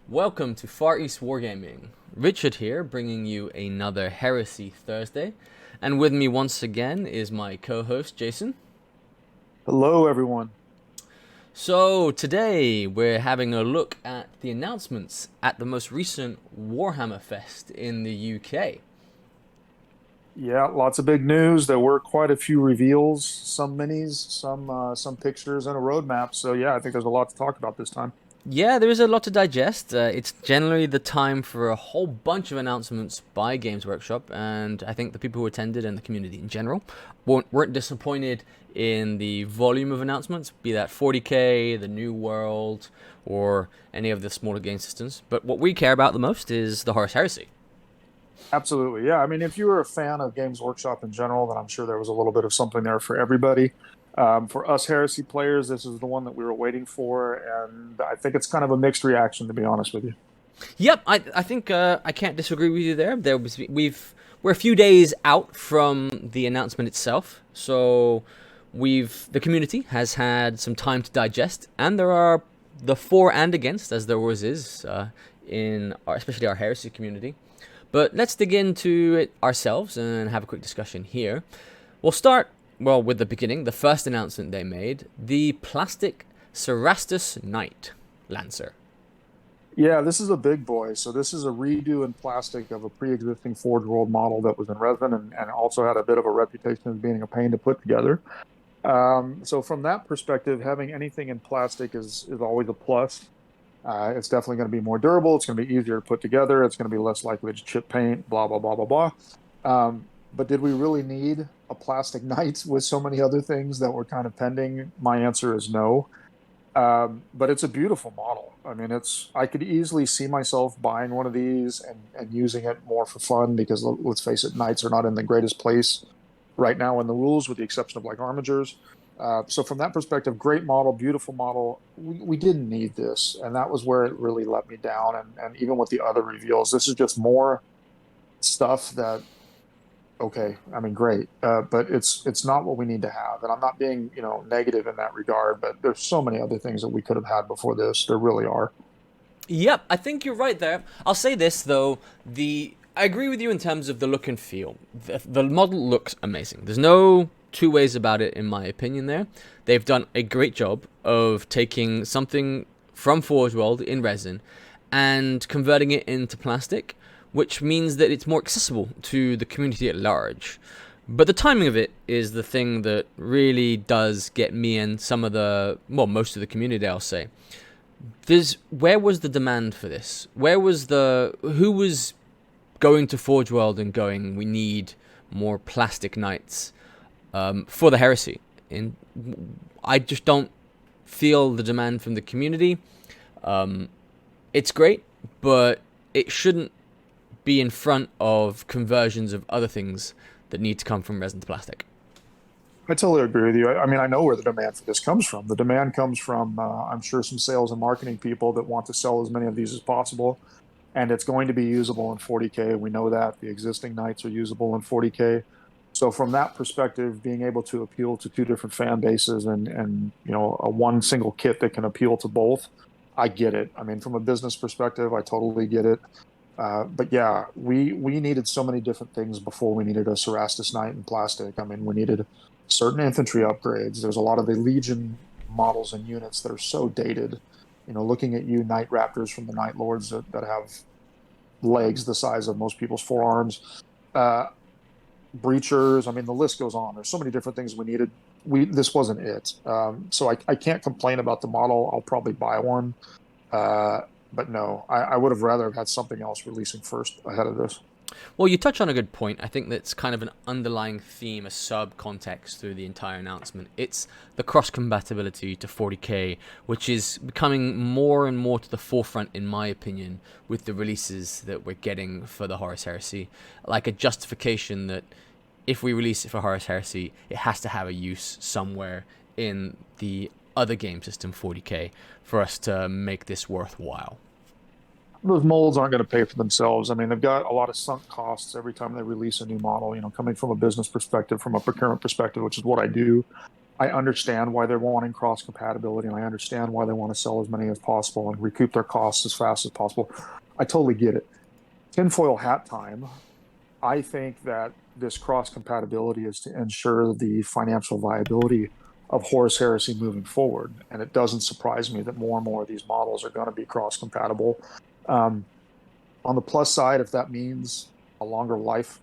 Welcome to Far East Wargaming. Richard here, bringing you another Heresy Thursday. And with me once again is my co-host, Jason. Hello, everyone. So, today we're having a look at the announcements at the most recent Warhammer Fest in the UK. Yeah, lots of big news. There were quite a few reveals, some minis, some pictures, and a roadmap. So yeah, I think there's a lot to talk about this time. Yeah, there is a lot to digest. It's generally the time for a whole bunch of announcements by Games Workshop, and I think the people who attended and the community in general weren't disappointed in the volume of announcements, be that 40k, the New World, or any of the smaller game systems. But what we care about the most is the Horus Heresy. Absolutely. Yeah. I mean, if you were a fan of Games Workshop in general, then I'm sure there was a little bit of something there for everybody. For us Heresy players, this is the one that we were waiting for, and I think it's kind of a mixed reaction, to be honest with you. Yep, I think I can't disagree with you there. We're a few days out from the announcement itself, so the community has had some time to digest, and there are the for and against, as there always is especially our heresy community. But let's dig into it ourselves and have a quick discussion here. We'll start with the beginning. The first announcement they made: the plastic Cerastus Knight Lancer. Yeah, this is a big boy. So this is a redo in plastic of a pre-existing Forgeworld model that was in resin and also had a bit of a reputation as being a pain to put together. So from that perspective, having anything in plastic is always a plus. It's definitely going to be more durable. It's going to be easier to put together. It's going to be less likely to chip paint, blah, blah, blah, blah, blah. But did we really need a plastic knight with so many other things that were kind of pending? My answer is no. But it's a beautiful model. I mean, I could easily see myself buying one of these and using it more for fun because let's face it, knights are not in the greatest place right now in the rules, with the exception of like armigers. So from that perspective, great model, beautiful model. We didn't need this, and that was where it really let me down. And even with the other reveals, this is just more stuff that okay, I mean, great, but it's not what we need to have. And I'm not being negative in that regard, but there's so many other things that we could have had before this. There really are. Yep, I think you're right there. I'll say this though, I agree with you in terms of the look and feel. The model looks amazing. There's no two ways about it in my opinion there. They've done a great job of taking something from Forgeworld in resin and converting it into plastic, which means that it's more accessible to the community at large. But the timing of it is the thing that really does get me and most of the community, I'll say. Where was the demand for this? Who was going to Forge World and going, we need more plastic knights for the heresy? And I just don't feel the demand from the community. It's great, but it shouldn't be in front of conversions of other things that need to come from resin to plastic. I totally agree with you. I mean, I know where the demand for this comes from. The demand comes from, I'm sure, some sales and marketing people that want to sell as many of these as possible. And it's going to be usable in 40K. We know that the existing knights are usable in 40K. So from that perspective, being able to appeal to two different fan bases and a one single kit that can appeal to both, I get it. I mean, from a business perspective, I totally get it. But yeah, we needed so many different things before we needed a Cerastus Knight in plastic. I mean, we needed certain infantry upgrades. There's a lot of the Legion models and units that are so dated. Looking at you, Night Raptors from the Night Lords that have legs the size of most people's forearms, breachers. I mean, the list goes on. There's so many different things we needed. This wasn't it. So I can't complain about the model. I'll probably buy one. But no, I would have rather had something else releasing first ahead of this. Well, you touch on a good point. I think that's kind of an underlying theme, a sub-context through the entire announcement. It's the cross-compatibility to 40k, which is becoming more and more to the forefront, in my opinion, with the releases that we're getting for the Horus Heresy. Like a justification that if we release it for Horus Heresy, it has to have a use somewhere in the other game system 40k for us to make this worthwhile. Those molds aren't going to pay for themselves. I mean, they've got a lot of sunk costs every time they release a new model. Coming from a business perspective, from a procurement perspective, which is what I do. I understand why they're wanting cross compatibility, and I understand why they want to sell as many as possible and recoup their costs as fast as possible. I totally get it. Tinfoil hat time. I think that this cross compatibility is to ensure the financial viability of Horus Heresy moving forward. And it doesn't surprise me that more and more of these models are going to be cross compatible. Um, on the plus side, if that means a longer life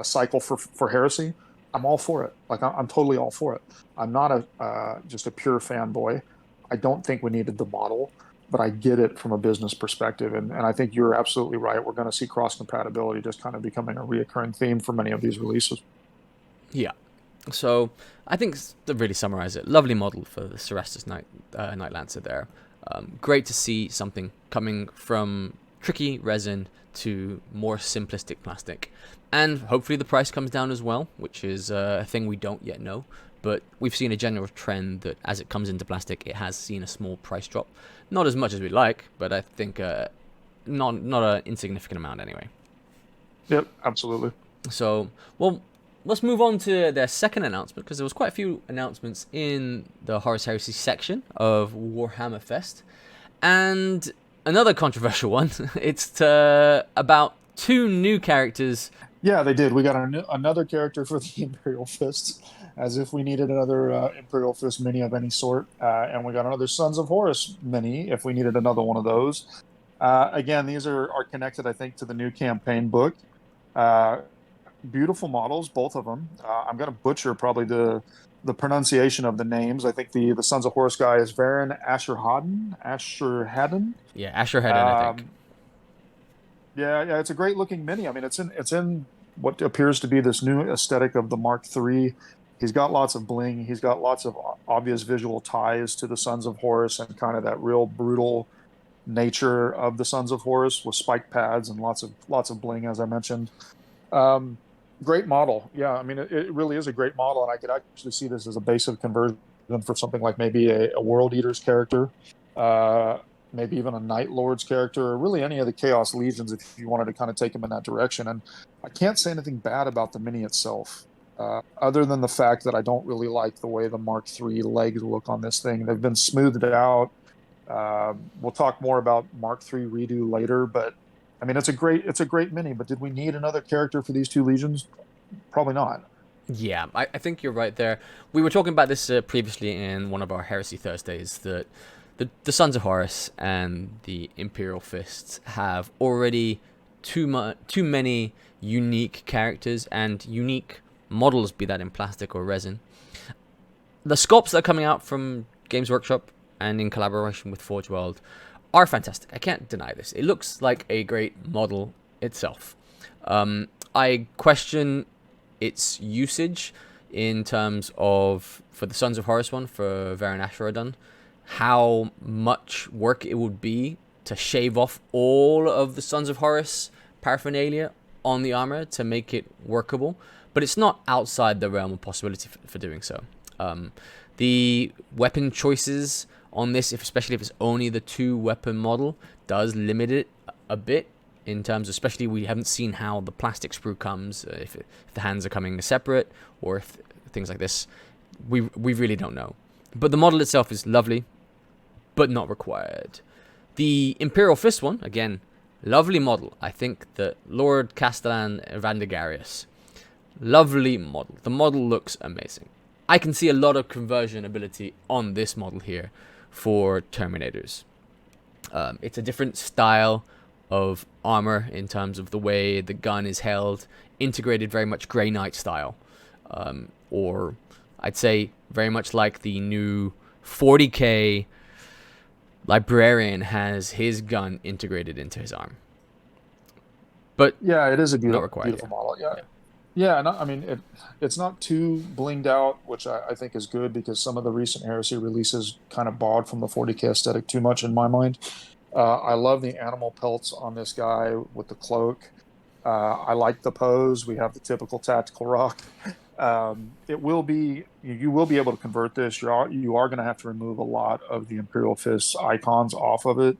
cycle for Heresy, I'm all for it. Like I'm totally all for it. I'm not a just a pure fanboy. I don't think we needed the model, but I get it from a business perspective, and I think you're absolutely right. We're going to see cross compatibility just kind of becoming a reoccurring theme for many of these releases. Yeah. So I think to really summarize it, lovely model for the Cerastus Night Lancer there. Great to see something coming from tricky resin to more simplistic plastic. And hopefully the price comes down as well, which is a thing we don't yet know. But we've seen a general trend that as it comes into plastic, it has seen a small price drop. Not as much as we'd like, but I think not an insignificant amount anyway. Yep, absolutely. So, well, let's move on to their second announcement, because there was quite a few announcements in the Horus Heresy section of Warhammer Fest. And another controversial one, it's about two new characters. Yeah, they did. We got another character for the Imperial Fist, as if we needed another Imperial Fist mini of any sort. And we got another Sons of Horus mini if we needed another one of those. Again, these are connected, I think, to the new campaign book. Beautiful models, both of them. I'm going to butcher probably the pronunciation of the names. I think the Sons of Horus guy is Varen Ashurhaddon. Yeah, Ashurhaddon, I think. Yeah, it's a great looking mini. I mean, it's in what appears to be this new aesthetic of the Mark III. He's got lots of bling. He's got lots of obvious visual ties to the Sons of Horus and kind of that real brutal nature of the Sons of Horus with spike pads and lots of bling, as I mentioned. Great model. Yeah, I mean, it really is a great model, and I could actually see this as a basic conversion for something like maybe a World Eater's character. Maybe even a Night Lord's character, or really any of the Chaos Legions if you wanted to kind of take them in that direction. And I can't say anything bad about the mini itself, other than the fact that I don't really like the way the Mark III legs look on this thing. They've been smoothed out. We'll talk more about Mark III redo later, but I mean, it's a great mini. But did we need another character for these two legions? Probably not. Yeah, I think you're right there. We were talking about this previously in one of our Heresy Thursdays, that the Sons of Horus and the Imperial Fists have already too many unique characters and unique models, be that in plastic or resin. The sculpts that are coming out from Games Workshop and in collaboration with Forgeworld are fantastic. I can't deny this. It looks like a great model itself. I question its usage in terms of, for the Sons of Horus one, for Varen Ashurhaddon, how much work it would be to shave off all of the Sons of Horus paraphernalia on the armor to make it workable, but it's not outside the realm of possibility for doing so. The weapon choices on this, especially if it's only the 2-weapon model, does limit it a bit in terms of, especially we haven't seen how the plastic sprue comes, if the hands are coming separate, or if things like this. We really don't know. But the model itself is lovely, but not required. The Imperial Fist one, again, lovely model. I think that Lord Castellan Vandegarius, lovely model. The model looks amazing. I can see a lot of conversion ability on this model here for Terminators. It's a different style of armor in terms of the way the gun is held, integrated very much Grey Knight style, or I'd say very much like the new 40k Librarian has his gun integrated into his arm. But yeah, it is a beautiful model. Yeah, I mean, it's not too blinged out, which I think is good, because some of the recent Heresy releases kind of borrowed from the 40k aesthetic too much in my mind. I love the animal pelts on this guy with the cloak. I like the pose. We have the typical tactical rock. You will be able to convert this. You are going to have to remove a lot of the Imperial Fist icons off of it.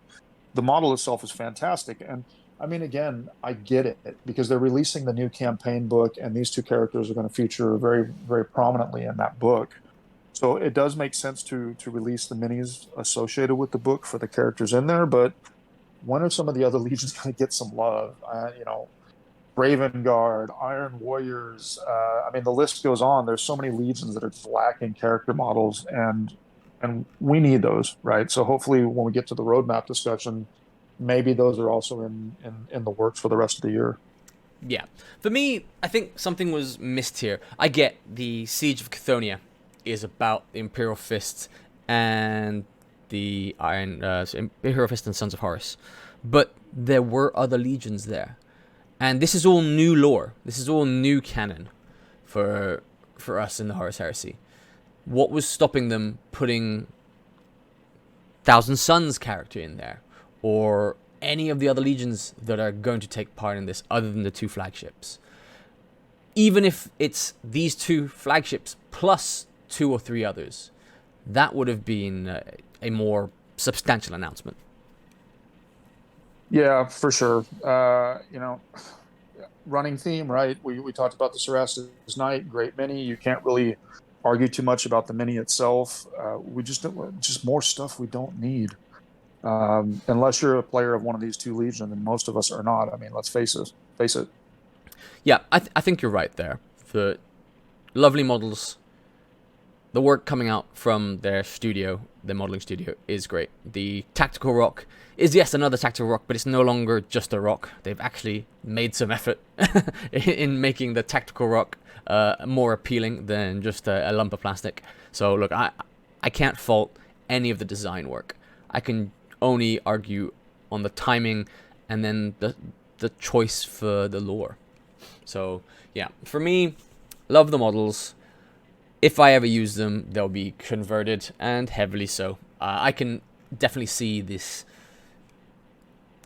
The model itself is fantastic, and I mean, again, I get it, because they're releasing the new campaign book, and these two characters are going to feature very, very prominently in that book. So it does make sense to release the minis associated with the book for the characters in there, but when are some of the other legions going to get some love? Raven Guard, Iron Warriors. I mean, the list goes on. There's so many legions that are just lacking character models, and we need those, right? So hopefully, when we get to the roadmap discussion, maybe those are also in the works for the rest of the year. Yeah. For me, I think something was missed here. I get the Siege of Chthoniya is about the Imperial Fist and the Imperial Fist and Sons of Horus. But there were other legions there. And this is all new lore. This is all new canon for us in the Horus Heresy. What was stopping them putting Thousand Sons character in there? Or any of the other legions that are going to take part in this other than the two flagships? Even if it's these two flagships plus two or three others, that would have been a more substantial announcement. Yeah, for sure. Running theme, right? We talked about the Cerastus Knight, great mini. You can't really argue too much about the mini itself. We just don't, just more stuff we don't need. Unless you're a player of one of these two legions, and most of us are not. I mean, let's face it. Face it. Yeah, I think you're right there. The lovely models, the work coming out from their studio, their modeling studio, is great. The tactical rock is, yes, another tactical rock, but it's no longer just a rock. They've actually made some effort in making the tactical rock more appealing than just a lump of plastic. So look, I can't fault any of the design work. I can only argue on the timing and then the choice for the lore. So yeah, for me, love the models. If I ever use them, they'll be converted, and heavily so. I can definitely see this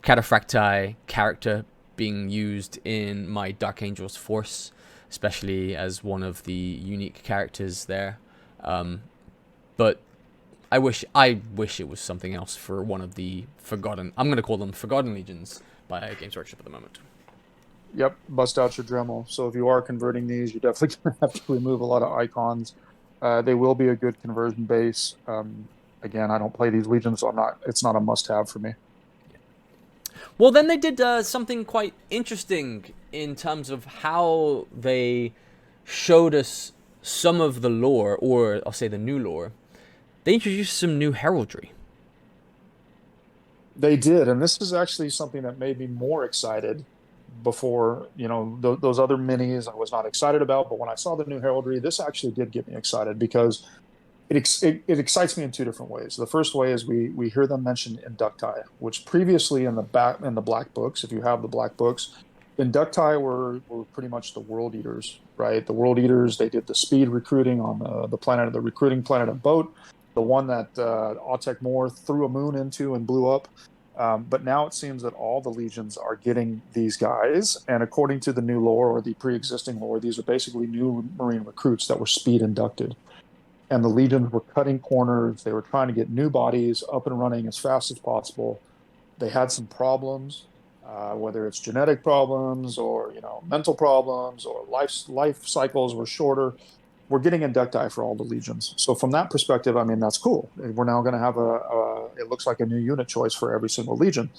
Cataphracti character being used in my Dark Angels force, especially as one of the unique characters there. But I wish it was something else for one of the Forgotten. I'm going to call them Forgotten Legions by Games Workshop at the moment. Yep, bust out your Dremel. So if you are converting these, you're definitely going to have to remove a lot of icons. They will be a good conversion base. Again, I don't play these legions, so it's not a must-have for me. Well, then they did something quite interesting in terms of how they showed us some of the lore, or I'll say the new lore. They introduced some new heraldry. They did, and this is actually something that made me more excited. Before, those other minis I was not excited about, but when I saw the new heraldry, this actually did get me excited because it excites me in two different ways. The first way is we hear them mention inducti, which previously in the black books, if you have the black books, inducti were pretty much the world eaters, right? The world eaters, they did the speed recruiting on the recruiting planet of Boat, the one that Autek Moore threw a moon into and blew up. But now it seems that all the legions are getting these guys, and according to the new lore or the pre-existing lore, these are basically new Marine recruits that were speed inducted. And the legions were cutting corners. They were trying to get new bodies up and running as fast as possible. They had some problems, whether it's genetic problems or mental problems or life cycles were shorter. We're getting inducti for all the legions. So from that perspective, I mean, that's cool. We're now going to have it looks like a new unit choice for every single legion.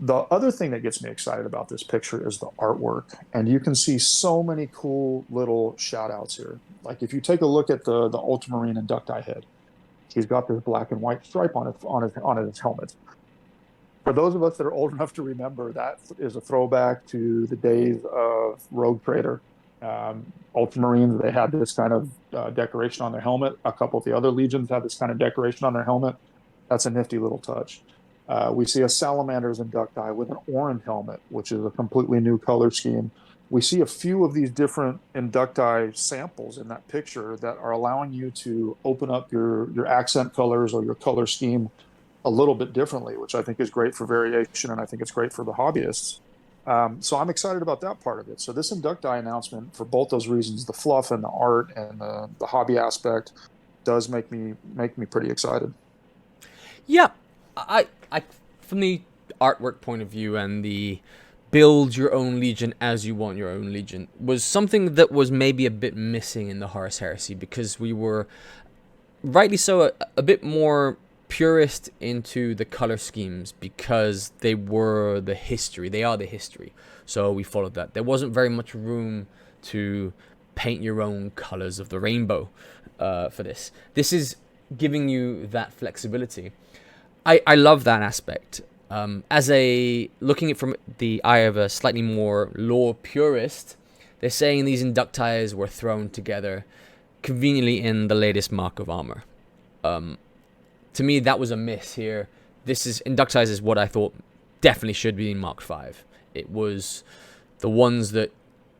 The other thing that gets me excited about this picture is the artwork. And you can see so many cool little shout outs here. Like if you take a look at the Ultramarine inducti head, he's got this black and white stripe on his helmet. For those of us that are old enough to remember, that is a throwback to the days of Rogue Trader. Ultramarines, they had this kind of decoration on their helmet. A couple of the other legions had this kind of decoration on their helmet. That's a nifty little touch. We see a Salamander's inducti with an orange helmet, which is a completely new color scheme. We see a few of these different inducti samples in that picture that are allowing you to open up your accent colors or your color scheme a little bit differently, which I think is great for variation, and I think it's great for the hobbyists. So I'm excited about that part of it. So this inducti announcement, for both those reasons, the fluff and the art and the hobby aspect, does make me pretty excited. Yeah, I from the artwork point of view and the build your own legion as you want your own legion was something that was maybe a bit missing in the Horus Heresy, because we were rightly so, a bit more purist into the color schemes because they were the history. They are the history. So we followed that. There wasn't very much room to paint your own colors of the rainbow for this. This is giving you that flexibility. I love that aspect. As a looking at from the eye of a slightly more lore purist, they're saying these inductiles were thrown together conveniently in the latest Mark of Armour. To me, that was a miss here. This is inductiles is what I thought definitely should be in Mark 5. It was the ones that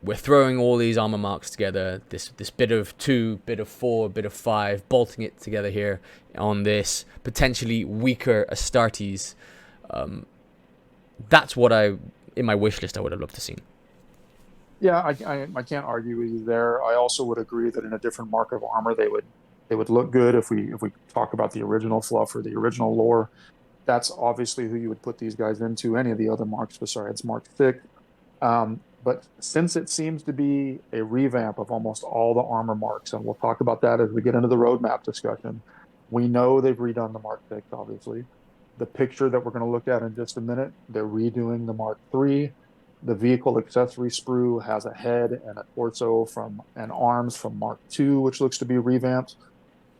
we're throwing all these armor marks together, this bit of 2, bit of 4, bit of 5, bolting it together here on this potentially weaker Astartes. That's what in my wish list I would have loved to see. Yeah, I can't argue with you there. I also would agree that in a different Mark of Armor they would look good if we talk about the original fluff or the original lore. That's obviously who you would put these guys into. Any of the other marks besides Mark 6. But since it seems to be a revamp of almost all the armor marks, and we'll talk about that as we get into the roadmap discussion, we know they've redone the Mark 6, obviously. The picture that we're going to look at in just a minute, they're redoing the Mark 3. The vehicle accessory sprue has a head and a torso and arms from Mark 2, which looks to be revamped.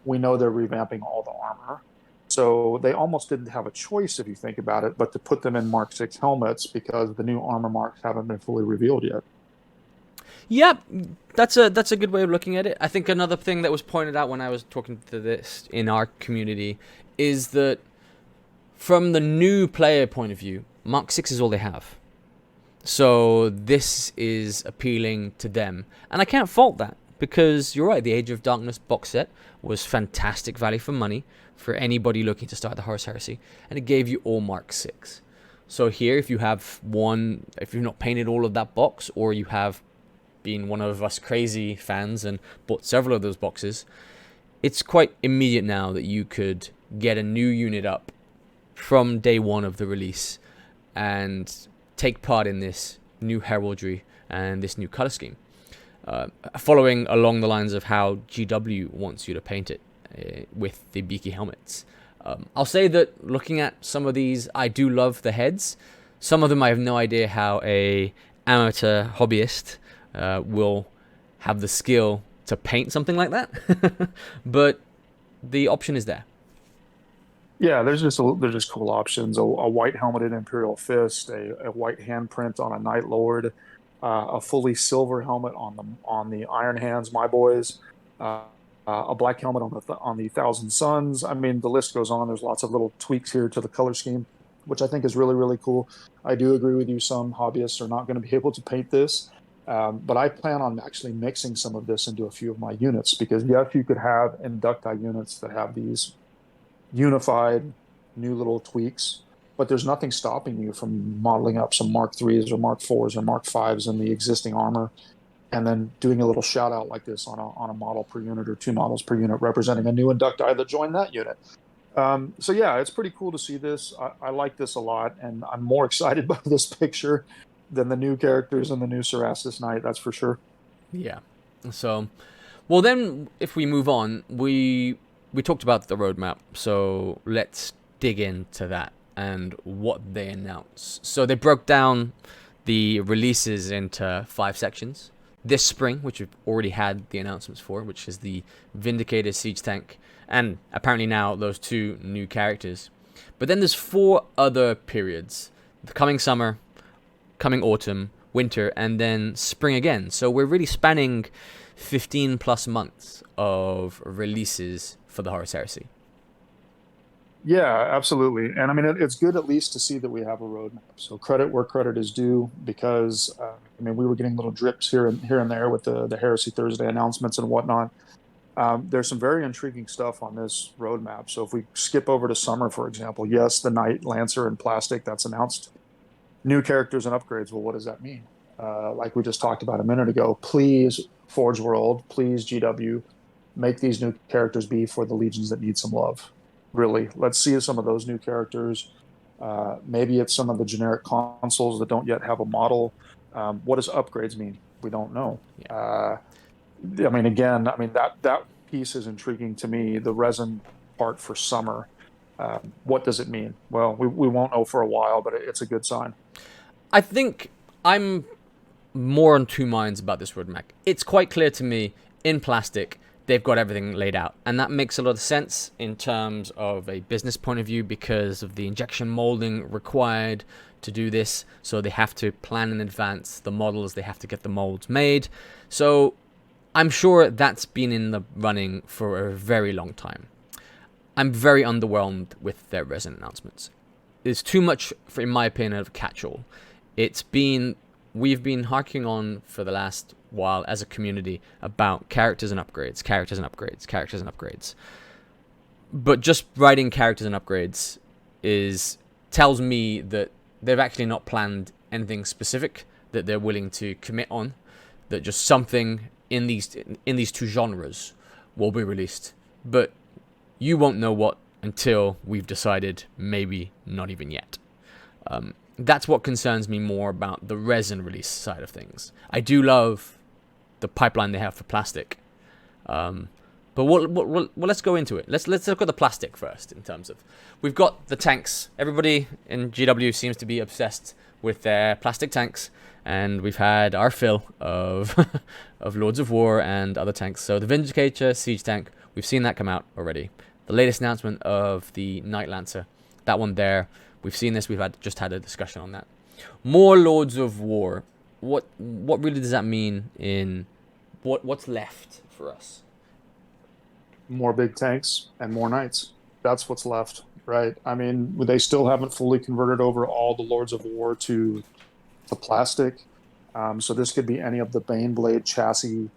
We know they're revamping all the armor. So they almost didn't have a choice, if you think about it, but to put them in Mark 6 helmets because the new armor marks haven't been fully revealed yet. Yeah, that's a good way of looking at it. I think another thing that was pointed out when I was talking to this in our community is that from the new player point of view, Mark 6 is all they have. So this is appealing to them. And I can't fault that because you're right, the Age of Darkness box set was fantastic value for money for anybody looking to start the Horus Heresy, and it gave you all Mark 6. So here, if you've not painted all of that box, or you have been one of us crazy fans and bought several of those boxes, it's quite immediate now that you could get a new unit up from day one of the release and take part in this new heraldry and this new color scheme. Following along the lines of how GW wants you to paint it with the beaky helmets. I'll say that looking at some of these, I do love the heads. Some of them I have no idea how a amateur hobbyist will have the skill to paint something like that. But the option is there. Yeah, there's just cool options. A white helmeted Imperial Fist, a white handprint on a Night Lord, a fully silver helmet on the Iron Hands, my boys, a black helmet on the Thousand Suns. I mean, the list goes on. There's lots of little tweaks here to the color scheme, which I think is really, really cool. I do agree with you. Some hobbyists are not going to be able to paint this, but I plan on actually mixing some of this into a few of my units because yes, you could have inducti units that have these unified new little tweaks, but there's nothing stopping you from modeling up some Mark 3s or Mark 4s or Mark 5s in the existing armor and then doing a little shout out like this on a model per unit or 2 models per unit representing a new inducti that joined that unit. So yeah, it's pretty cool to see this. I like this a lot, and I'm more excited by this picture than the new characters and the new Cerastus Knight, that's for sure. Yeah. So, well then, if we move on, we talked about the roadmap, so let's dig into that and what they announced. So they broke down the releases into 5 sections. This spring, which we've already had the announcements for, which is the Vindicator Siege Tank, and apparently now those 2 new characters. But then there's 4 other periods. The coming summer, coming autumn, winter, and then spring again. So we're really spanning 15 plus months of releases for the Horus Heresy. Yeah, absolutely. And I mean, it's good at least to see that we have a roadmap. So credit where credit is due, because I mean, we were getting little drips here and there with the Heresy Thursday announcements and whatnot. There's some very intriguing stuff on this roadmap. So if we skip over to summer, for example, yes, the Knight Lancer in plastic, that's announced. New characters and upgrades. Well, what does that mean? Like we just talked about a minute ago, please, Forgeworld, please, GW, make these new characters be for the legions that need some love. Really, let's see some of those new characters. Maybe it's some of the generic consoles that don't yet have a model. What does upgrades mean? We don't know. Yeah. I mean, again, I mean that piece is intriguing to me, the resin part for summer. What does it mean? Well, we won't know for a while, but it's a good sign. I think I'm more on two minds about this roadmap. It's quite clear to me in plastic they've got everything laid out, and that makes a lot of sense in terms of a business point of view because of the injection molding required to do this. So they have to plan in advance the models, they have to get the molds made. So I'm sure that's been in the running for a very long time. I'm very underwhelmed with their resin announcements. It's too much, in my opinion, of a catch-all. We've been harking on for the last while as a community about characters and upgrades, characters and upgrades, characters and upgrades. But just writing characters and upgrades tells me that they've actually not planned anything specific that they're willing to commit on, that just something in these two genres will be released. But you won't know what until we've decided, maybe not even yet. That's what concerns me more about the resin release side of things. I do love the pipeline they have for plastic. But let's go into it. Let's look at the plastic first in terms of... We've got the tanks. Everybody in GW seems to be obsessed with their plastic tanks. And we've had our fill of of Lords of War and other tanks. So the Vindicator Siege Tank, we've seen that come out already. The latest announcement of the Knight Lancer, that one there, we've seen this. We've just had a discussion on that. More Lords of War. What really does that mean in what's left for us? More big tanks and more knights. That's what's left, right? I mean, they still haven't fully converted over all the Lords of War to plastic. So this could be any of the Baneblade chassis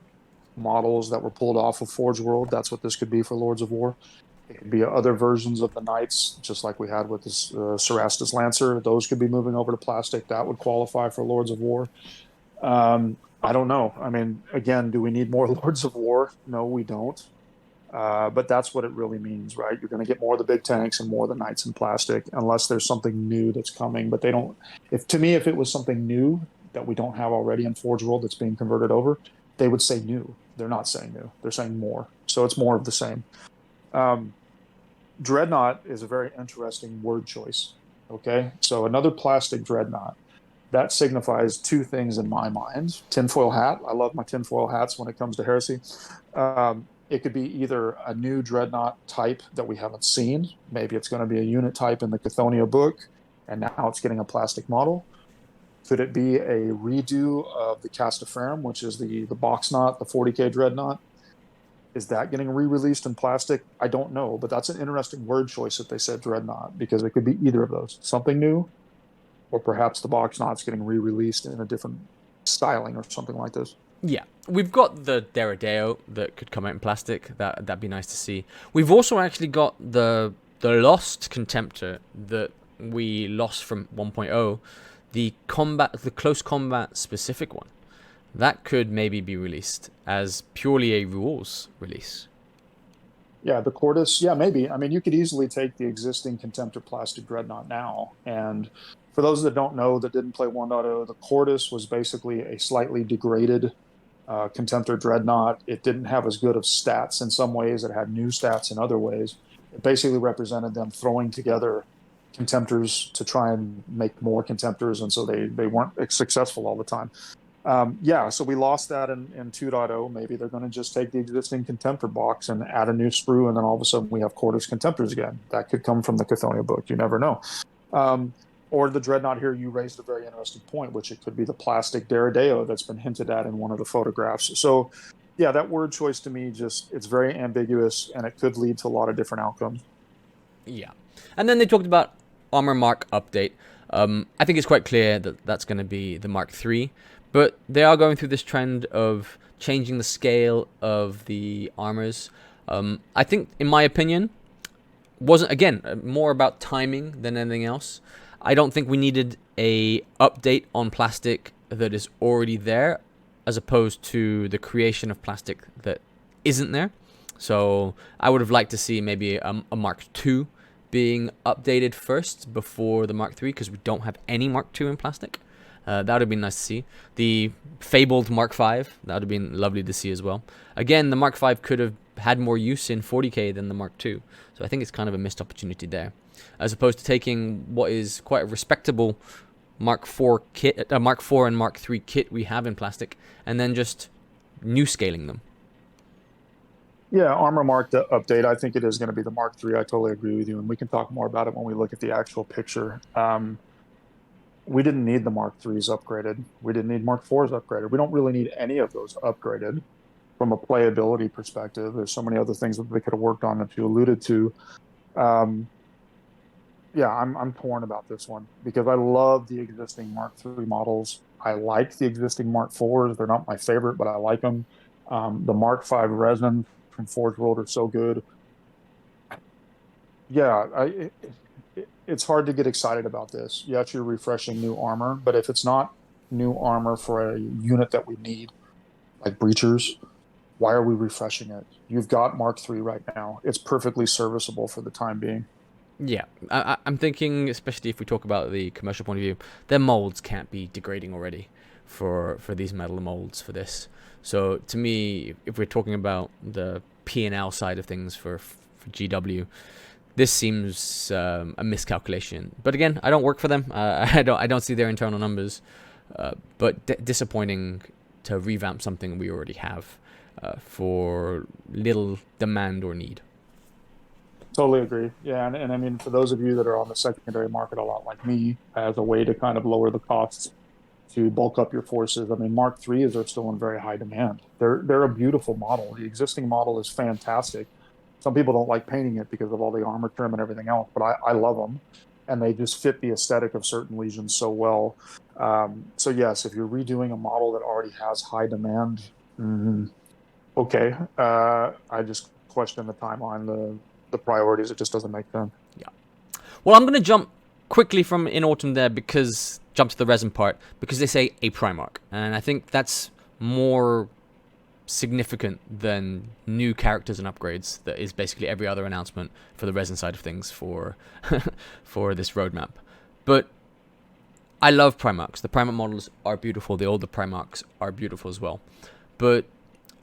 models that were pulled off of Forgeworld. That's what this could be for Lords of War. It could be other versions of the Knights, just like we had with this Cerastus Lancer. Those could be moving over to plastic. That would qualify for Lords of War. I don't know. I mean, again, do we need more Lords of War? No, we don't. But that's what it really means, right? You're going to get more of the big tanks and more of the Knights in plastic, unless there's something new that's coming. But they don't. If it was something new that we don't have already in Forgeworld that's being converted over, they would say new. They're not saying new. They're saying more. So it's more of the same. Dreadnought is a very interesting word choice. Okay, so another plastic dreadnought. That signifies two things in my mind. Tinfoil hat. I love my tinfoil hats when it comes to heresy. It could be either a new dreadnought type that we haven't seen. Maybe it's going to be a unit type in the Chthonian book, and now it's getting a plastic model. Could it be a redo of the Castaferum, which is the box knot, the 40K dreadnought? Is that getting re-released in plastic? I don't know, but that's an interesting word choice that they said dreadnought, because it could be either of those. Something new, or perhaps the box knot's getting re-released in a different styling or something like this. Yeah, we've got the Deredeo that could come out in plastic. That'd be nice to see. We've also actually got the lost Contemptor that we lost from 1.0, the close combat specific one. That could maybe be released as purely a rules release. Yeah, the Cordis. Yeah, maybe. I mean, you could easily take the existing Contemptor plastic dreadnought now. And for those that don't know, that didn't play 1.0, the Cordis was basically a slightly degraded Contemptor dreadnought. It didn't have as good of stats in some ways. It had new stats in other ways. It basically represented them throwing together Contemptors to try and make more Contemptors, and so they weren't successful all the time. So we lost that in 2.0. Maybe they're going to just take the existing Contemptor box and add a new sprue, and then all of a sudden we have Cordis Contemptors again. That could come from the Chthonian book. You never know. Or the Dreadnought here, you raised a very interesting point, which it could be the plastic Deredeo that's been hinted at in one of the photographs. So, yeah, that word choice to me it's very ambiguous, and it could lead to a lot of different outcomes. Yeah. And then they talked about Armour Mark update. I think it's quite clear that that's going to be the Mark III, but they are going through this trend of changing the scale of the armors. I think, in my opinion, wasn't, again, more about timing than anything else. I don't think we needed a update on plastic that is already there, as opposed to the creation of plastic that isn't there. So I would have liked to see maybe a Mark II being updated first before the Mark III, because we don't have any Mark II in plastic. That would have been nice to see. The fabled Mark V, that would have been lovely to see as well. Again, the Mark V could have had more use in 40k than the Mark II. So I think it's kind of a missed opportunity there, as opposed to taking what is quite a respectable Mark IV kit, Mark IV and Mark III kit we have in plastic, and then just new scaling them. Yeah, Armor Mark the update. I think it is going to be the Mark III. I totally agree with you, and we can talk more about it when we look at the actual picture. We didn't need the Mark IIIs upgraded. We didn't need Mark IVs upgraded. We don't really need any of those upgraded from a playability perspective. There's so many other things that they could have worked on that you alluded to. Yeah, I'm torn about this one because I love the existing Mark III models. I like the existing Mark IVs. They're not my favorite, but I like them. The Mark V resin from Forgeworld are so good. Yeah, it's hard to get excited about this. Yes, you're refreshing new armor, but if it's not new armor for a unit that we need, like breachers, why are we refreshing it? You've got Mark III right now. It's perfectly serviceable for the time being. Yeah, I'm thinking, especially if we talk about the commercial point of view, their molds can't be degrading already for these metal molds for this. So to me, if we're talking about the P&L side of things for GW, this seems a miscalculation. But again, I don't work for them. I don't see their internal numbers. But disappointing to revamp something we already have for little demand or need. Totally agree. Yeah, and I mean, for those of you that are on the secondary market a lot like me, as a way to kind of lower the costs to bulk up your forces, I mean, Mark IIIs are still in very high demand. They're a beautiful model. The existing model is fantastic. Some people don't like painting it because of all the armor trim and everything else, but I love them, and they just fit the aesthetic of certain legions so well. So yes, if you're redoing a model that already has high demand, okay. I just question the timeline, the priorities. It just doesn't make sense. Yeah. Well, I'm going to jump quickly from In Autumn there jump to the resin part, because they say a Primark, and I think that's more significant than new characters and upgrades. That is basically every other announcement for the resin side of things for for this roadmap. But I love Primarks. The Primark models are beautiful. The older Primarks are beautiful as well. But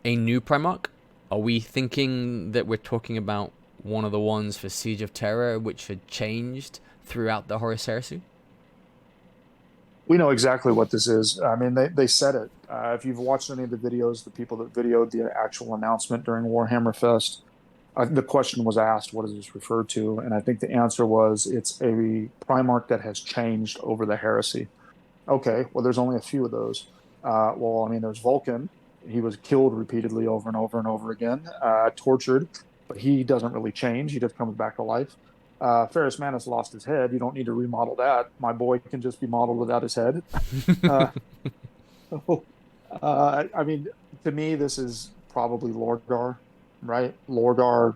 a new Primark, are we thinking that we're talking about one of the ones for Siege of Terror, which had changed throughout the Horus Heresy? We know exactly what this is. I mean, they said it. If you've watched any of the videos, the people that videoed the actual announcement during Warhammer Fest, the question was asked, what does this refer to? And I think the answer was, it's a Primark that has changed over the heresy. Okay, well, there's only a few of those. Well, I mean, there's Vulcan. He was killed repeatedly over and over and over again, tortured, but he doesn't really change. He just comes back to life. Ferrus Manus lost his head. You don't need to remodel that. My boy can just be modeled without his head. I mean, to me, this is probably Lorgar, right? Lorgar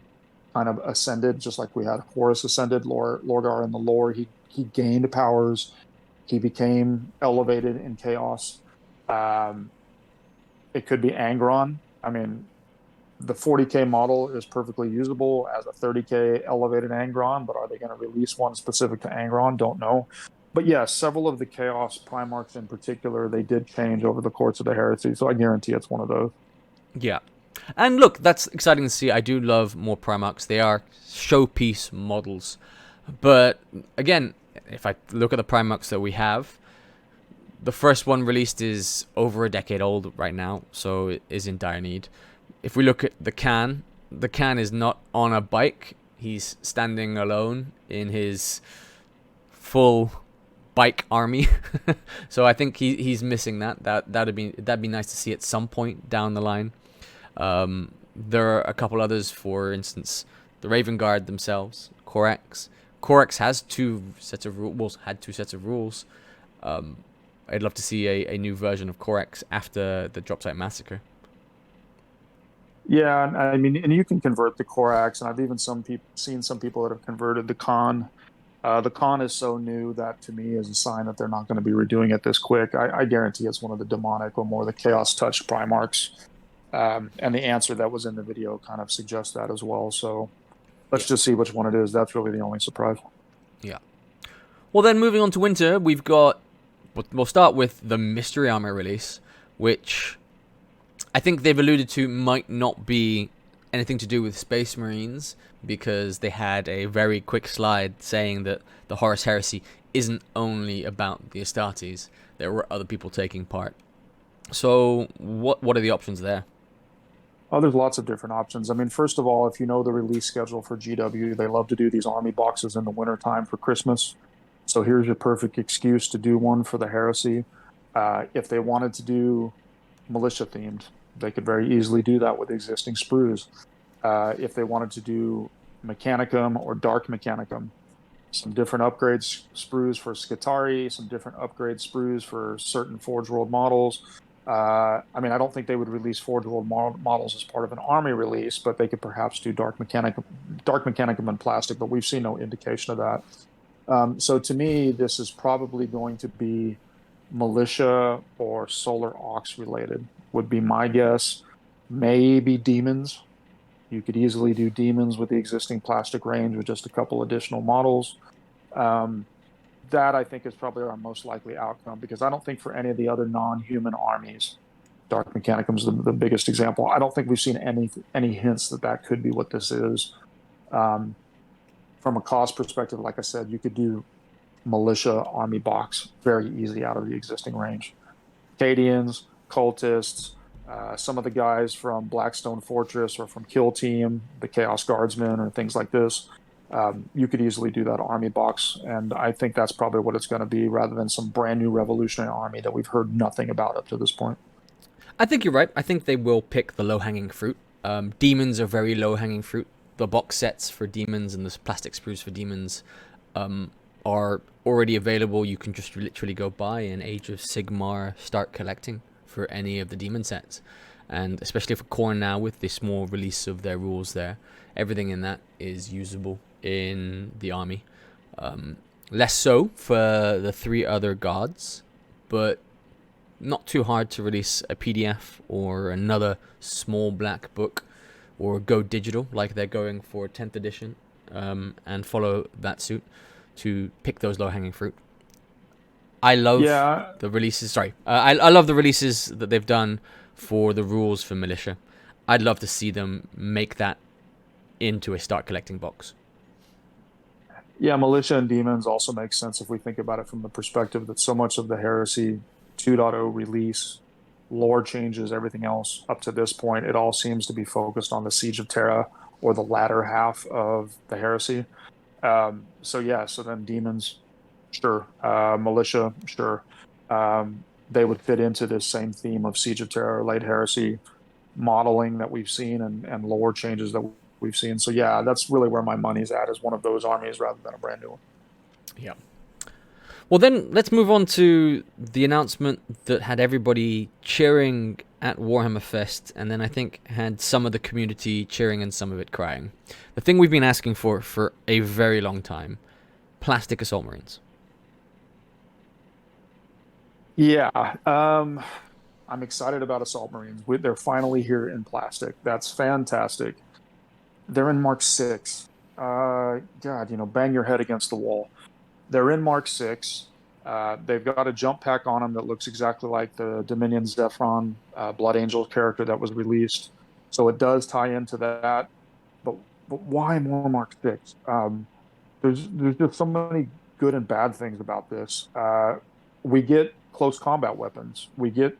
kind of ascended, just like we had Horus ascended. Lorgar in the lore, he gained powers. He became elevated in chaos. It could be Angron. I mean, the 40k model is perfectly usable as a 30k elevated Angron, but are they going to release one specific to Angron? Don't know. But yes, several of the Chaos Primarchs in particular, they did change over the course of the Heresy, so I guarantee it's one of those. Yeah. And look, that's exciting to see. I do love more Primarchs. They are showpiece models. But again, if I look at the Primarchs that we have, the first one released is over a decade old right now, so it is in dire need. If we look at the Khan is not on a bike. He's standing alone in his full bike army. So I think he's missing that. That'd be nice to see at some point down the line. There are a couple others, for instance, the Raven Guard themselves, Corax. Corax has two sets of rules. I'd love to see a new version of Corax after the Drop Site Massacre. Yeah, I mean, and you can convert the Corax, and I've even seen some people that have converted the Khan. The Khan is so new that to me is a sign that they're not going to be redoing it this quick. I guarantee it's one of the demonic or more the Chaos Touch Primarchs. And the answer that was in the video kind of suggests that as well. So let's just see which one it is. That's really the only surprise. Yeah. Well, then moving on to winter, we'll start with the Mystery Armor release, which I think they've alluded to might not be anything to do with Space Marines, because they had a very quick slide saying that the Horus Heresy isn't only about the Astartes. There were other people taking part. So what are the options there? Oh, there's lots of different options. I mean, first of all, if you know the release schedule for GW, they love to do these army boxes in the wintertime for Christmas. So here's your perfect excuse to do one for the Heresy. If they wanted to do militia themed, they could very easily do that with existing sprues. If they wanted to do Mechanicum or Dark Mechanicum, some different upgrades sprues for Skitarii, some different upgrade sprues for certain Forgeworld models. I mean, I don't think they would release Forgeworld models as part of an army release, but they could perhaps do Dark Mechanicum in plastic, but we've seen no indication of that. So to me, this is probably going to be militia or Solar Aux related, would be my guess. Maybe demons. You could easily do demons with the existing plastic range with just a couple additional models. That I think is probably our most likely outcome, because I don't think for any of the other non-human armies, Dark Mechanicum is the biggest example. I don't think we've seen any hints that that could be what this is. From a cost perspective, like I said, you could do militia army box very easy out of the existing range. Cadians, cultists, some of the guys from Blackstone Fortress or from Kill Team, the Chaos Guardsmen or things like this. You could easily do that army box, and I think that's probably what it's going to be, rather than some brand new revolutionary army that we've heard nothing about up to this point. I think you're right. I think they will pick the low-hanging fruit. Demons are very low-hanging fruit. The box sets for demons and the plastic sprues for demons are already available. You can just literally go buy an Age of Sigmar, start collecting for any of the demon sets. And especially for Khorne now, with this small release of their rules there, everything in that is usable in the army. Less so for the 3 other gods, but not too hard to release a PDF or another small black book, or go digital like they're going for 10th edition, and follow that suit to pick those low-hanging fruit. I love the releases. Sorry, I love the releases that they've done for the rules for militia. I'd love to see them make that into a start collecting box. Yeah, militia and demons also makes sense if we think about it from the perspective that so much of the Heresy 2.0 release, lore changes, everything else up to this point, it all seems to be focused on the Siege of Terra, or the latter half of the Heresy. So then demons, sure. Militia, sure. They would fit into this same theme of Siege of Terra or late Heresy modeling that we've seen, and lore changes that we've seen. So yeah, that's really where my money's at, is one of those armies rather than a brand new one. Yeah. Well, then let's move on to the announcement that had everybody cheering at Warhammer Fest, and then I think had some of the community cheering and some of it crying. The thing we've been asking for a very long time: plastic assault marines. Yeah, I'm excited about assault marines. They're finally here in plastic. That's fantastic. They're in Mark 6. God, bang your head against the wall. They're in Mark 6. They've got a jump pack on them that looks exactly like the Dominion Zephyron Blood Angel character that was released. So it does tie into that. But why more Mark 6? There's just so many good and bad things about this. We get close combat weapons. We get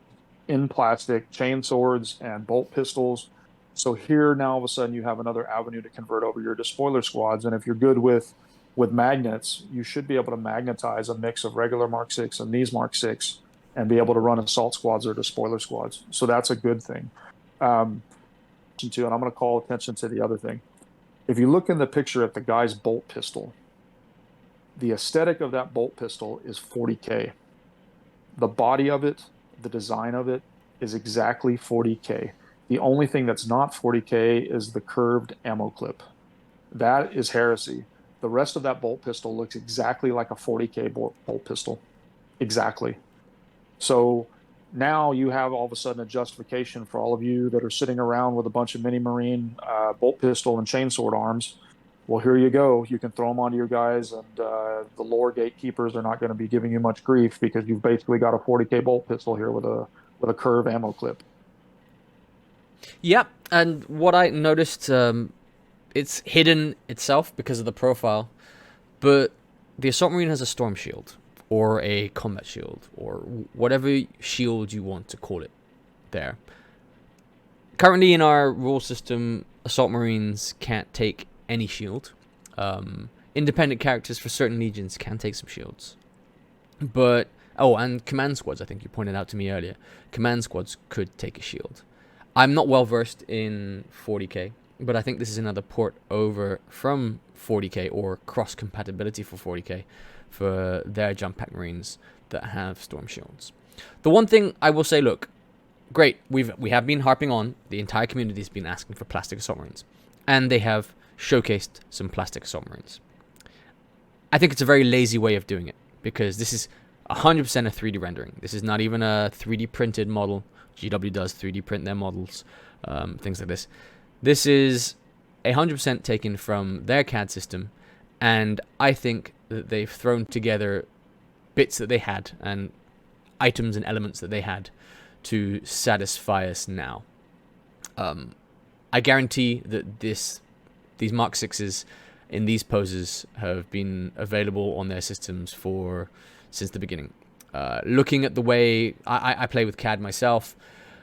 in plastic chain swords and bolt pistols. So here now all of a sudden you have another avenue to convert over your despoiler squads. And if you're good with magnets, you should be able to magnetize a mix of regular Mark 6 and these Mark 6 and be able to run assault squads or despoiler squads. So that's a good thing. And I'm going to call attention to the other thing. If you look in the picture at the guy's bolt pistol, the aesthetic of that bolt pistol is 40K. The body of it, the design of it, is exactly 40K. The only thing that's not 40K is the curved ammo clip. That is Heresy. The rest of that bolt pistol looks exactly like a 40K bolt pistol. Exactly. So now you have all of a sudden a justification for all of you that are sitting around with a bunch of mini marine bolt pistol and chainsword arms. Well, here you go. You can throw them onto your guys, and the lore gatekeepers are not going to be giving you much grief, because you've basically got a 40K bolt pistol here with a curved ammo clip. Yep, and what I noticed, it's hidden itself because of the profile, but the Assault Marine has a Storm Shield, or a Combat Shield, or whatever shield you want to call it there. Currently in our rule system, Assault Marines can't take any shield. Independent characters for certain legions can take some shields. But, oh, and Command Squads, I think you pointed out to me earlier. Command Squads could take a shield. I'm not well versed in 40k, but I think this is another port over from 40k, or cross compatibility for 40k, for their jump pack marines that have storm shields. The one thing I will say, look, great, we have been harping on, the entire community has been asking for plastic assault marines, and they have showcased some plastic assault marines. I think it's a very lazy way of doing it, because this is 100% a 3D rendering. This is not even a 3D printed model. GW does 3D print their models, things like this. This is 100% taken from their CAD system, and I think that they've thrown together bits that they had, and items and elements that they had, to satisfy us now. I guarantee that these Mark 6s in these poses have been available on their systems since the beginning. Looking at the way I play with CAD myself,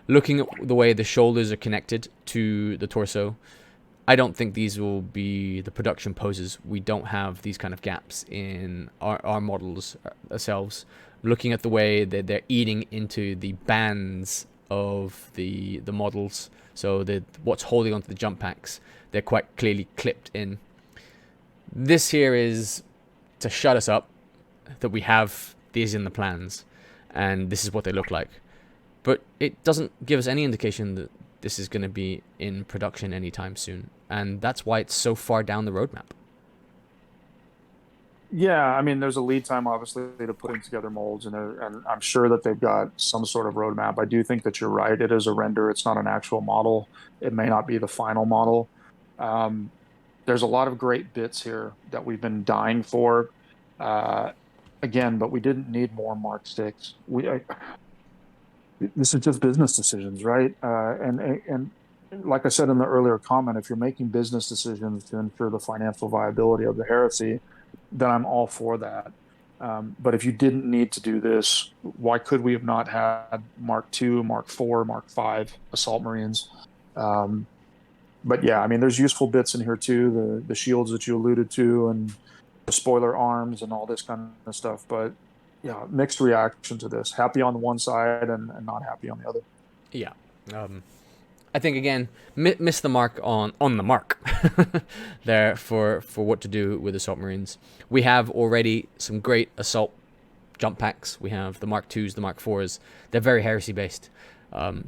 looking at the way the shoulders are connected to the torso, I don't think these will be the production poses. We don't have these kind of gaps in our models ourselves. Looking at the way that they're eating into the bands of the models, so that what's holding onto the jump packs, they're quite clearly clipped in. This here is to shut us up that we have these in the plans, and this is what they look like. But it doesn't give us any indication that this is going to be in production anytime soon, and that's why it's so far down the roadmap. Yeah, I mean, there's a lead time, obviously, to putting together molds, and I'm sure that they've got some sort of roadmap. I do think that you're right. It is a render. It's not an actual model. It may not be the final model. There's a lot of great bits here that we've been dying for. Again, but we didn't need more Mark 6. This is just business decisions, right? And like I said in the earlier comment, if you're making business decisions to ensure the financial viability of the heresy, then I'm all for that. But if you didn't need to do this, why could we have not had Mark II, Mark IV, Mark V assault marines? But yeah, I mean, there's useful bits in here too, the shields that you alluded to, and the spoiler arms and all this kind of stuff. But yeah, mixed reaction to this. Happy on the one side and not happy on the other. Yeah. I think, again, missed the mark on the mark there for what to do with assault marines. We have already some great assault jump packs. We have the Mark IIs, the Mark IVs. They're very heresy based.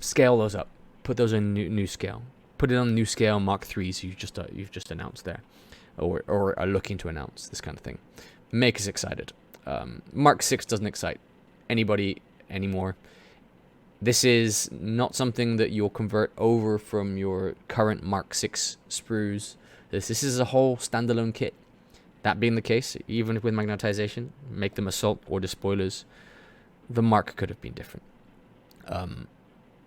Scale those up. Put those in new scale. Put it on new scale Mark IIIs you've just announced there, or are looking to announce, this kind of thing. Make us excited. Mark VI doesn't excite anybody anymore. This is not something that you'll convert over from your current Mark VI sprues. This is a whole standalone kit. That being the case, even with magnetization, make them assault or despoilers, the mark could have been different.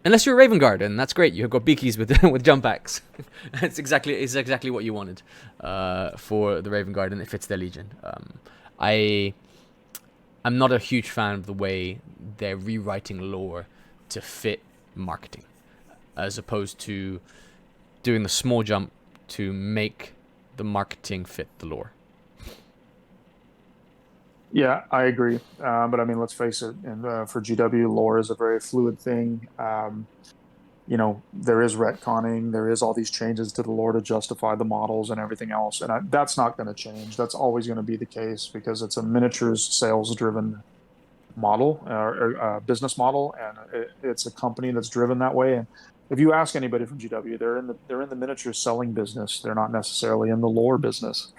Unless you're a Raven Guard, and that's great. You've got beakies with jump packs. It's exactly what you wanted for the Raven Guard, and it fits their legion. I'm not a huge fan of the way they're rewriting lore to fit marketing, as opposed to doing the small jump to make the marketing fit the lore. Yeah, I agree. But I mean, let's face it, and for GW, lore is a very fluid thing. There is retconning, there is all these changes to the lore to justify the models and everything else, and that's not going to change. That's always going to be the case because it's a miniatures sales-driven model or business model, and it's a company that's driven that way. And if you ask anybody from GW, they're in the miniature selling business. They're not necessarily in the lore business.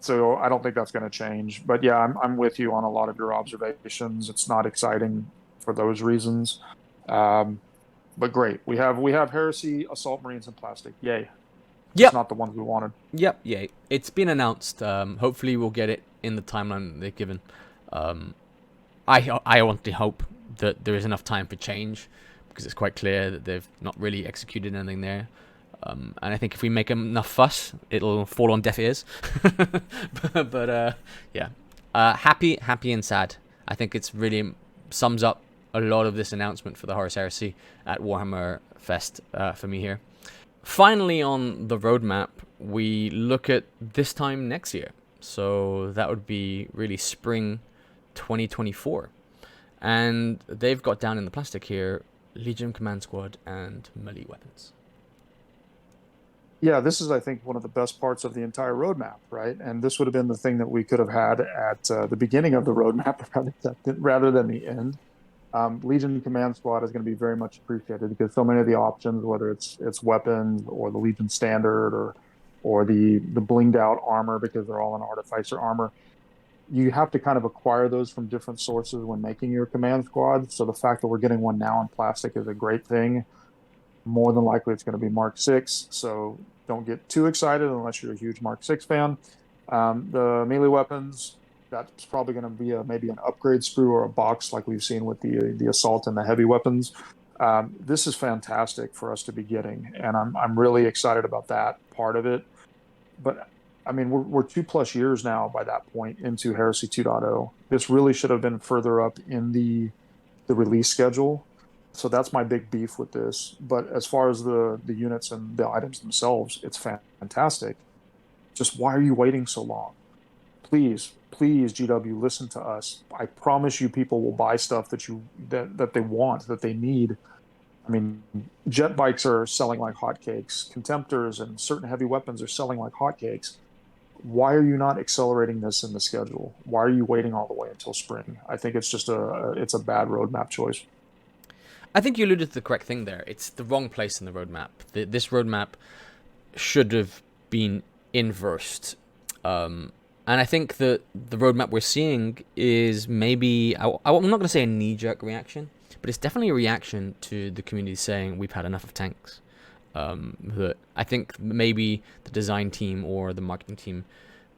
So I don't think that's going to change. But yeah, I'm with you on a lot of your observations. It's not exciting for those reasons. But great, we have Heresy Assault Marines in plastic. Yay! Yep. It's not the ones we wanted. Yep. Yay! It's been announced. Hopefully, we'll get it in the timeline they've given. I want to hope that there is enough time for change, because it's quite clear that they've not really executed anything there. And I think if we make enough fuss, it'll fall on deaf ears. but yeah, happy and sad. I think it's really sums up a lot of this announcement for the Horus Heresy at Warhammer Fest for me here. Finally, on the roadmap, we look at this time next year. So that would be really spring 2024. And they've got down in the plastic here Legion Command Squad and melee weapons. Yeah, this is, I think, one of the best parts of the entire roadmap, right? And this would have been the thing that we could have had at the beginning of the roadmap rather than the end. Legion Command Squad is going to be very much appreciated because so many of the options, whether it's weapons or the Legion Standard or the blinged out armor, because they're all in Artificer armor, you have to kind of acquire those from different sources when making your Command Squad. So the fact that we're getting one now in plastic is a great thing. More than likely it's going to be Mark 6, so don't get too excited unless you're a huge Mark 6 fan. The melee weapons, that's probably going to be maybe an upgrade sprue or a box like we've seen with the assault and the heavy weapons. This is fantastic for us to be getting, and I'm really excited about that part of it. But I mean, we're 2+ years now by that point into Heresy 2.0. This really should have been further up in the release schedule. So that's my big beef with this. But as far as the units and the items themselves, it's fantastic. Just why are you waiting so long? Please, GW, listen to us. I promise you people will buy stuff that they want, that they need. I mean, jet bikes are selling like hotcakes. Contemptors and certain heavy weapons are selling like hotcakes. Why are you not accelerating this in the schedule? Why are you waiting all the way until spring? I think it's just it's a bad roadmap choice. I think you alluded to the correct thing there. It's the wrong place in the roadmap. This roadmap should have been inversed. And I think that the roadmap we're seeing is maybe, I'm not going to say a knee-jerk reaction, but it's definitely a reaction to the community saying we've had enough of tanks. That I think maybe the design team or the marketing team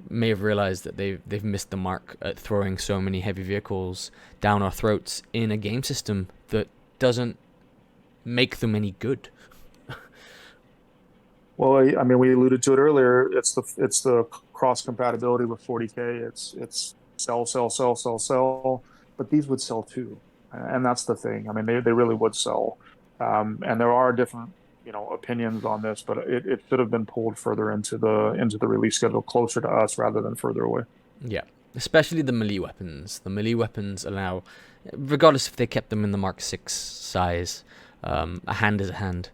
may have realized that they've missed the mark at throwing so many heavy vehicles down our throats in a game system that doesn't make them any good. Well, I mean, we alluded to it earlier. It's the cross compatibility with 40K. It's sell, but these would sell too, and that's the thing. I mean, they really would sell, and there are different opinions on this, but it should have been pulled further into the release schedule, closer to us rather than further away. Yeah, especially the melee weapons. The melee weapons allow, regardless if they kept them in the Mark 6 size, a hand is a hand.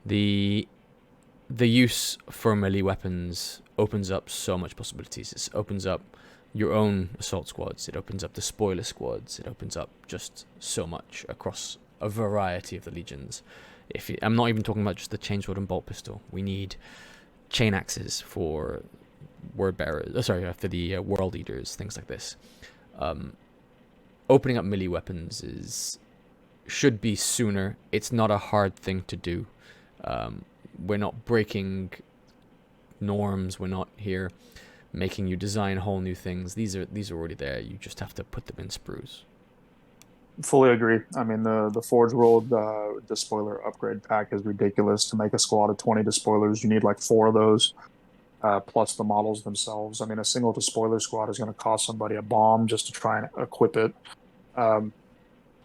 The use for melee weapons opens up so much possibilities. It opens up your own assault squads. It opens up the spoiler squads. It opens up just so much across a variety of the legions. I'm not even talking about just the chainsword and bolt pistol. We need chain axes for word bearers. For the world eaters, things like this. Opening up melee weapons should be sooner. It's not a hard thing to do. We're not breaking norms. We're not here making you design whole new things. These are already there. You just have to put them in sprues. Fully agree. I mean, the Forgeworld despoiler upgrade pack is ridiculous. To make a squad of 20 despoilers, you need like 4 of those, plus the models themselves. I mean, a single despoiler squad is going to cost somebody a bomb just to try and equip it.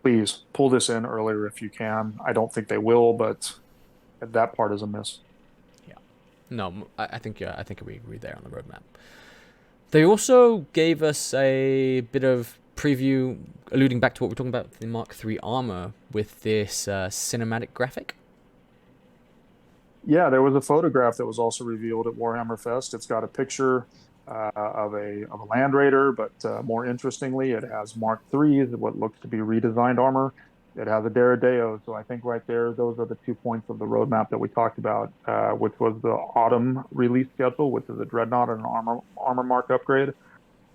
Please pull this in earlier if you can. I don't think they will, but that part is a miss. Yeah. No, I think we agree there on the roadmap. They also gave us a bit of preview, alluding back to what we're talking about, the Mark III armor with this cinematic graphic. Yeah, there was a photograph that was also revealed at Warhammer Fest. It's got a picture of a Land Raider, but more interestingly, it has Mark III's, what looks to be redesigned armor. It has a Deredeo, so I think right there, those are the 2 points of the roadmap that we talked about, which was the autumn release schedule, which is a Dreadnought and an armor mark upgrade.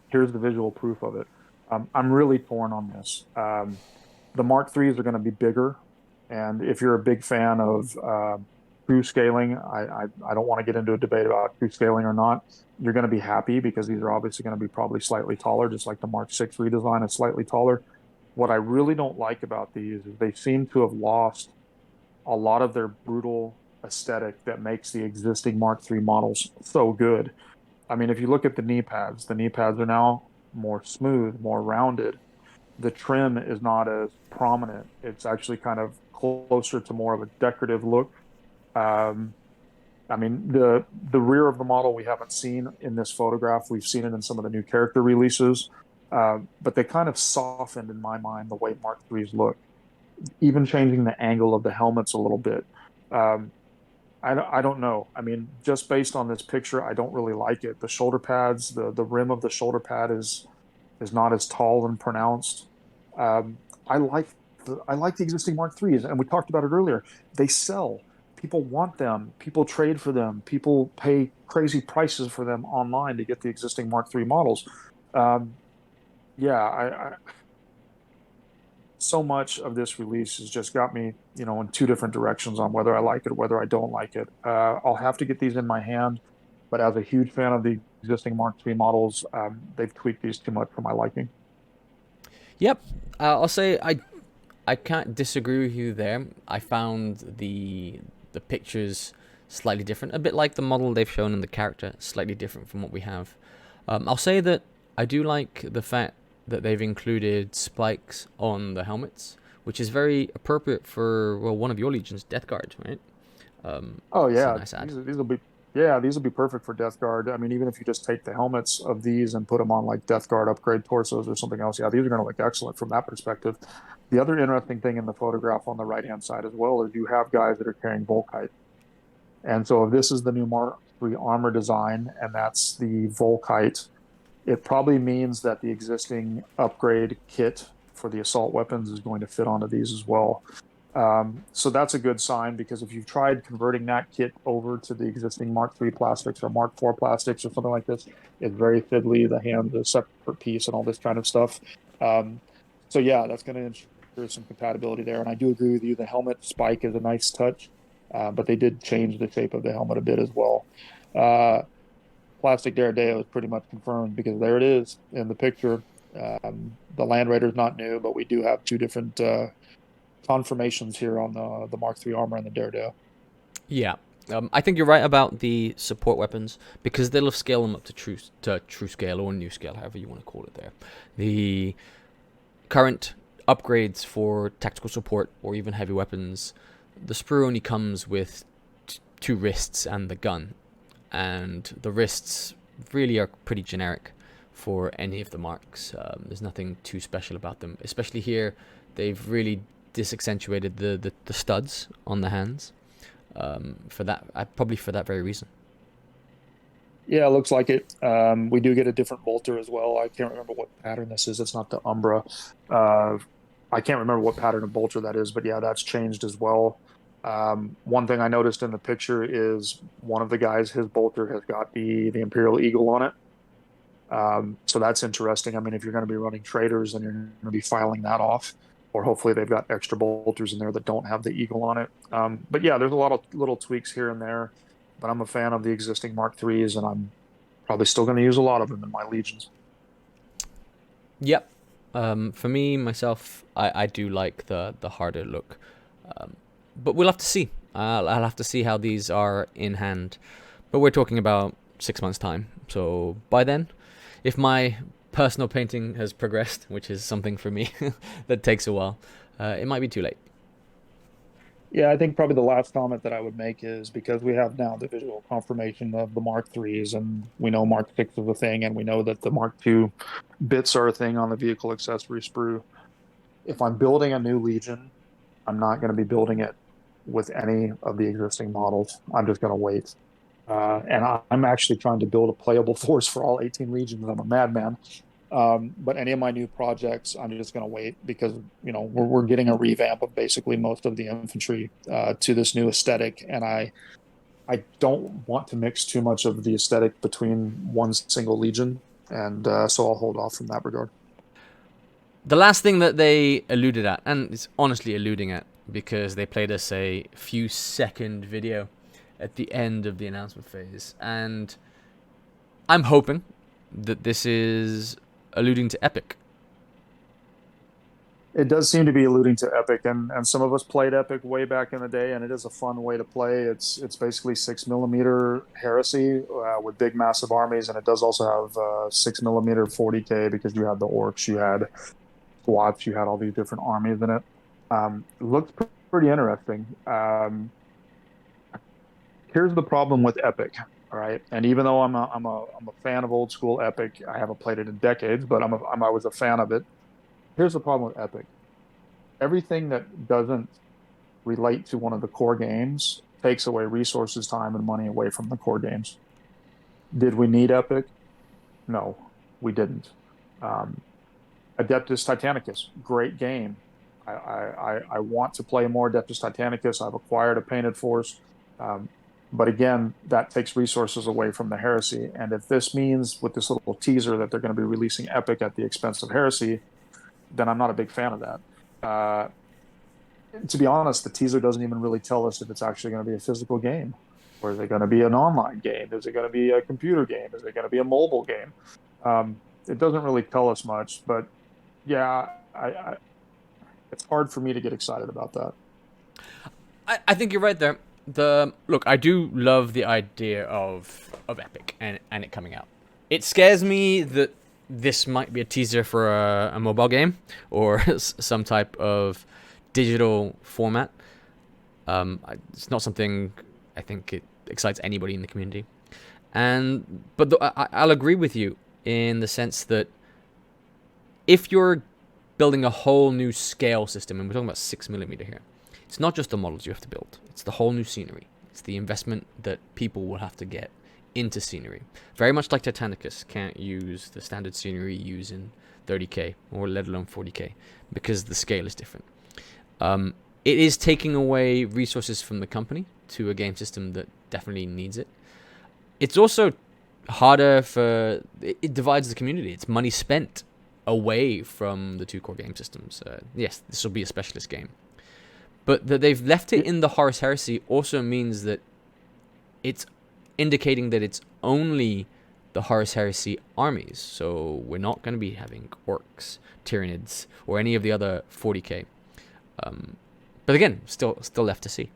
Here's the visual proof of it. I'm really torn on this. The Mark III's are going to be bigger, and if you're a big fan of crew scaling, I don't want to get into a debate about crew scaling or not. You're going to be happy because these are obviously going to be probably slightly taller, just like the Mark VI redesign is slightly taller. What I really don't like about these is they seem to have lost a lot of their brutal aesthetic that makes the existing Mark III models so good. I mean, if you look at the knee pads are now more smooth, more rounded. The trim is not as prominent. It's actually kind of closer to more of a decorative look. Um, I mean, the rear of the model we haven't seen in this photograph. We've seen it in some of the new character releases, but they kind of softened in my mind the way Mark III's look, even changing the angle of the helmets a little bit. Um, I don't know. I mean, just based on this picture, I don't really like it. The shoulder pads, the rim of the shoulder pad is not as tall and pronounced. Um, I like the existing Mark IIIs, and we talked about it earlier. They sell. People want them. People trade for them. People pay crazy prices for them online to get the existing Mark III models. Um, yeah, so much of this release has just got me, in two different directions on whether I like it or whether I don't like it. I'll have to get these in my hand, but as a huge fan of the existing Mark III models, they've tweaked these too much for my liking. Yep. I'll say I can't disagree with you there. I found the pictures slightly different, a bit like the model they've shown in the character, slightly different from what we have. I'll say that I do like the fact that they've included spikes on the helmets, which is very appropriate for, well, one of your legions, Death Guard, right? Oh It's a yeah, nice add. these will be perfect for Death Guard. I mean, even if you just take the helmets of these and put them on like Death Guard upgrade torsos or something else, yeah, these are going to look excellent from that perspective. The other interesting thing in the photograph on the right hand side as well is you have guys that are carrying Volkite, and so if this is the new Mark III armor design and that's the Volkite, it probably means that the existing upgrade kit for the assault weapons is going to fit onto these as well. So that's a good sign because if you've tried converting that kit over to the existing Mark III plastics or Mark IV plastics or something like this, it's very fiddly. The hand's a separate piece and all this kind of stuff. Um, so yeah, that's going to ensure some compatibility there. And I do agree with you. The helmet spike is a nice touch, but they did change the shape of the helmet a bit as well. Uh, Plastic Daredeo is pretty much confirmed because there it is in the picture. The Land Raider is not new, but we do have two different confirmations here on the Mark III armor and the Daredevil. Yeah. I think you're right about the support weapons because they'll scale them up to true scale or new scale, however you want to call it. There, the current upgrades for tactical support or even heavy weapons, the sprue only comes with two wrists and the gun, and the wrists really are pretty generic for any of the marks. There's nothing too special about them, especially here. They've really disaccentuated the studs on the hands. For that, probably for that very reason. Yeah, it looks like it. We do get a different bolter as well. I can't remember what pattern this is. It's not the Umbra. Uh, I can't remember what pattern of bolter that is, but yeah, that's changed as well. One thing I noticed in the picture is one of the guys, his bolter has got the Imperial Eagle on it. So that's interesting. I mean, if you're going to be running traders, then you're going to be filing that off, or hopefully they've got extra bolters in there that don't have the eagle on it. But yeah, there's a lot of little tweaks here and there. But I'm a fan of the existing Mark IIIs, and I'm probably still going to use a lot of them in my legions. Yep. For me myself, I do like the harder look, but we'll have to see. I'll have to see how these are in hand. But we're talking about 6 months time, so by then, if my personal painting has progressed, which is something for me that takes a while, it might be too late. Yeah, I think probably the last comment that I would make is because we have now the visual confirmation of the Mark IIIs, and we know Mark VI is a thing, and we know that the Mark II bits are a thing on the vehicle accessory sprue. If I'm building a new Legion, I'm not going to be building it with any of the existing models. I'm just going to wait. And I'm actually trying to build a playable force for all 18 legions. I'm a madman. But any of my new projects, I'm just going to wait because we're getting a revamp of basically most of the infantry to this new aesthetic, and I don't want to mix too much of the aesthetic between one single legion, and so I'll hold off from that regard. The last thing that they alluded at, and it's honestly alluding at because they played us a few second video at the end of the announcement phase, and I'm hoping that this is alluding to Epic. It does seem to be alluding to Epic, and some of us played Epic way back in the day, and it is a fun way to play. It's basically 6 millimeter Heresy with big massive armies, and it does also have 6 millimeter 40K because you had the orcs, you had squats, you had all these different armies in it. It looks pretty interesting. Here's the problem with Epic, all right? And even though I'm a fan of old school Epic, I haven't played it in decades, but I was a fan of it. Here's the problem with Epic. Everything that doesn't relate to one of the core games takes away resources, time, and money away from the core games. Did we need Epic? No, we didn't. Um, Adeptus Titanicus, great game. I want to play more Adeptus Titanicus. I've acquired a Painted Force. Um, but again, that takes resources away from the Heresy. And if this means with this little teaser that they're going to be releasing Epic at the expense of Heresy, then I'm not a big fan of that. To be honest, the teaser doesn't even really tell us if it's actually going to be a physical game, or is it going to be an online game? Is it going to be a computer game? Is it going to be a mobile game? It doesn't really tell us much, but yeah, it's hard for me to get excited about that. I think you're right there. Look, I do love the idea of Epic and it coming out. It scares me that this might be a teaser for a mobile game or some type of digital format. It's not something I think it excites anybody in the community. But I'll agree with you in the sense that if you're building a whole new scale system, and we're talking about 6 millimeter here, it's not just the models you have to build. It's the whole new scenery. It's the investment that people will have to get into scenery. Very much like Titanicus can't use the standard scenery you use in 30k or let alone 40k because the scale is different. It is taking away resources from the company to a game system that definitely needs it. It's also harder it divides the community. It's money spent away from the two core game systems. Yes, this will be a specialist game. But that they've left it in the Horus Heresy also means that it's indicating that it's only the Horus Heresy armies. So we're not going to be having orcs, Tyranids, or any of the other 40k. But again, still left to see.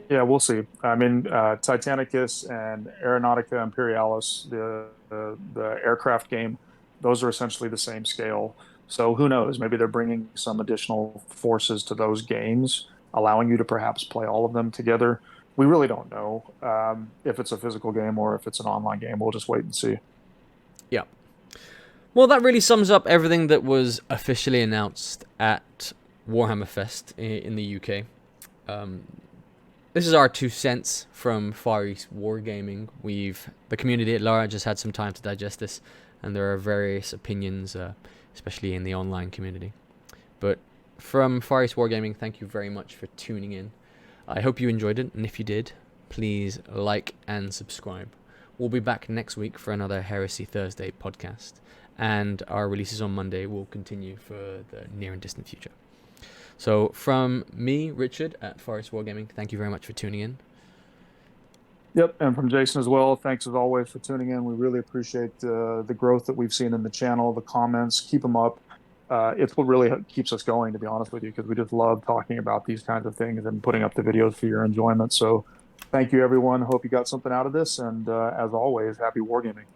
Yeah, we'll see. I mean, Titanicus and Aeronautica Imperialis, the aircraft game, those are essentially the same scale. So who knows? Maybe they're bringing some additional forces to those games, allowing you to perhaps play all of them together. We really don't know if it's a physical game or if it's an online game. We'll just wait and see. Yeah. Well, that really sums up everything that was officially announced at Warhammer Fest in the UK. This is our 2 cents from Far East Wargaming. The community at large has had some time to digest this, and there are various opinions, especially in the online community. But from Far East Wargaming, thank you very much for tuning in. I hope you enjoyed it, and if you did, please like and subscribe. We'll be back next week for another Heresy Thursday podcast, and our releases on Monday will continue for the near and distant future. So from me, Richard, at Far East Wargaming, thank you very much for tuning in. Yep, and from Jason as well, thanks as always for tuning in. We really appreciate the growth that we've seen in the channel, the comments, keep them up. It's what really keeps us going, to be honest with you, because we just love talking about these kinds of things and putting up the videos for your enjoyment. So thank you, everyone. Hope you got something out of this, and as always, happy wargaming.